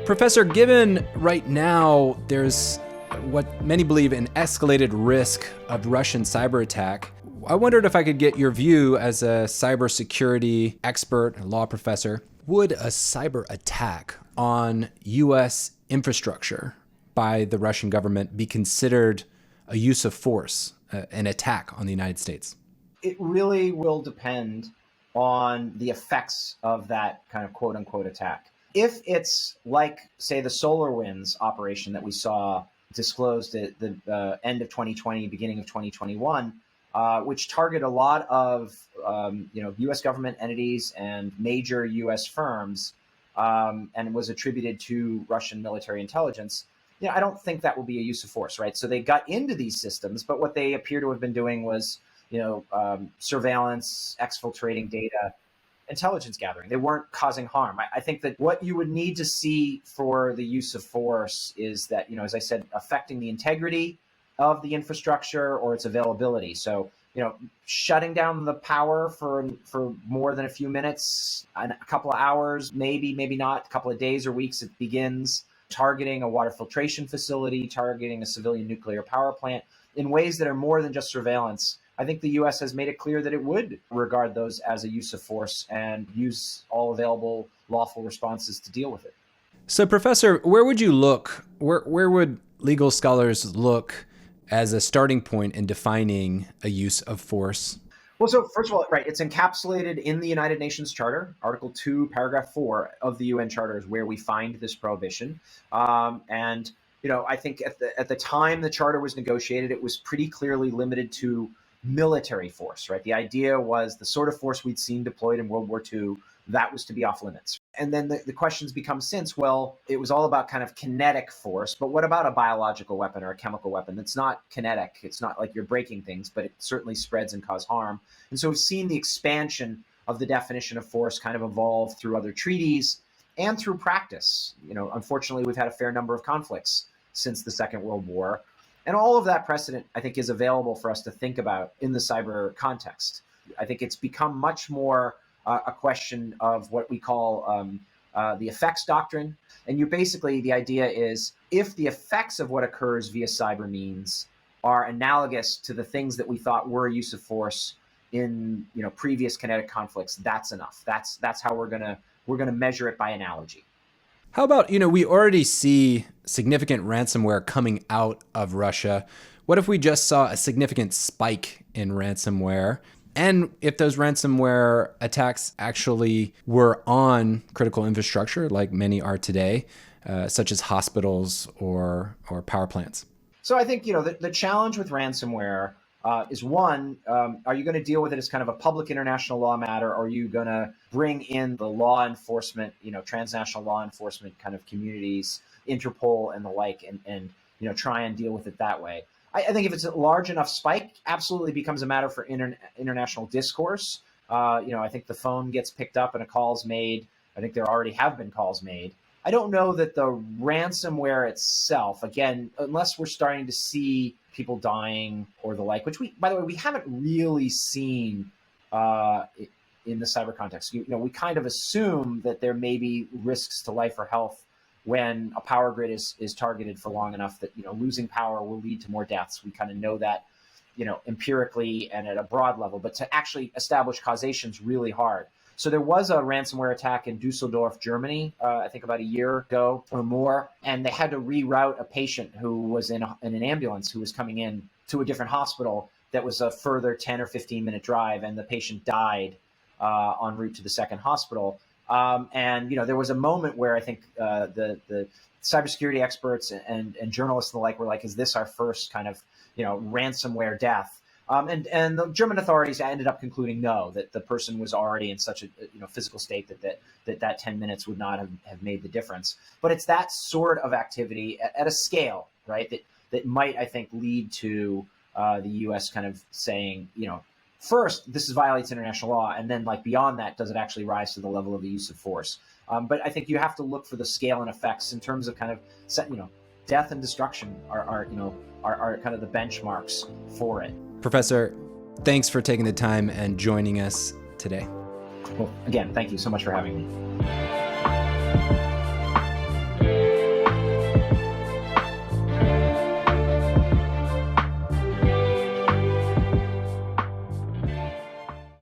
Professor, given right now there's what many believe an escalated risk of Russian cyber attack, I wondered if I could get your view as a cybersecurity expert and law professor. Would a cyber attack on U.S. infrastructure by the Russian government be considered a use of force, an attack on the United States? It really will depend on the effects of that kind of quote unquote attack. If it's like, say, the SolarWinds operation that we saw disclosed at the end of 2020, beginning of 2021, which target a lot of U.S. government entities and major U.S. firms, and was attributed to Russian military intelligence, I don't think that will be a use of force, right? So they got into these systems, but what they appear to have been doing was, surveillance, exfiltrating data, intelligence gathering. They weren't causing harm. I think that what you would need to see for the use of force is that, as I said, affecting the integrity of the infrastructure or its availability. So, shutting down the power for more than a few minutes, a couple of hours, maybe not, a couple of days or weeks, it begins targeting a water filtration facility, targeting a civilian nuclear power plant in ways that are more than just surveillance. I think the U.S. has made it clear that it would regard those as a use of force and use all available lawful responses to deal with it. So, Professor, where would you look? Where would legal scholars look as a starting point in defining a use of force? Well, so first of all, right, it's encapsulated in the United Nations Charter. Article 2, paragraph 4 of the UN Charter is where we find this prohibition. And I think at the time the charter was negotiated, it was pretty clearly limited to military force, right? The idea was the sort of force we'd seen deployed in World War II, that was to be off limits. And then the questions become since, well, it was all about kind of kinetic force, but what about a biological weapon or a chemical weapon that's not kinetic? It's not like you're breaking things, but it certainly spreads and causes harm. And so we've seen the expansion of the definition of force kind of evolve through other treaties and through practice. Unfortunately, we've had a fair number of conflicts since the Second World War. And all of that precedent, I think, is available for us to think about in the cyber context. I think it's become much more a question of what we call the effects doctrine. And the idea is if the effects of what occurs via cyber means are analogous to the things that we thought were a use of force in previous kinetic conflicts, that's enough. That's how we're gonna measure it by analogy. How about, we already see significant ransomware coming out of Russia. What if we just saw a significant spike in ransomware? And if those ransomware attacks actually were on critical infrastructure, like many are today, such as hospitals or power plants? So I think, the challenge with ransomware is one, are you going to deal with it as kind of a public international law matter? Or are you going to bring in the law enforcement, transnational law enforcement kind of communities, Interpol and the like, and try and deal with it that way? I think if it's a large enough spike, absolutely becomes a matter for international discourse. I think the phone gets picked up and a call's made. I think there already have been calls made. I don't know that the ransomware itself, again, unless we're starting to see people dying or the like, which by the way, we haven't really seen in the cyber context. We kind of assume that there may be risks to life or health when a power grid is targeted for long enough that, losing power will lead to more deaths. We kind of know that, empirically and at a broad level, but to actually establish causation is really hard. So there was a ransomware attack in Dusseldorf, Germany, I think about a year ago or more, and they had to reroute a patient who was in an ambulance who was coming in to a different hospital that was a further 10 or 15-minute drive, and the patient died en route to the second hospital. And there was a moment where I think the cybersecurity experts and journalists and the like were like, "Is this our first kind of ransomware death?" And the German authorities ended up concluding no, that the person was already in such a physical state that 10 minutes would not have made the difference. But it's that sort of activity at a scale, right, that might, I think, lead to the U.S. kind of saying, first, this violates international law, and then beyond that, does it actually rise to the level of the use of force? But I think you have to look for the scale and effects in terms of kind of death and destruction are kind of the benchmarks for it. Professor, thanks for taking the time and joining us today. Well, again, thank you so much for having me.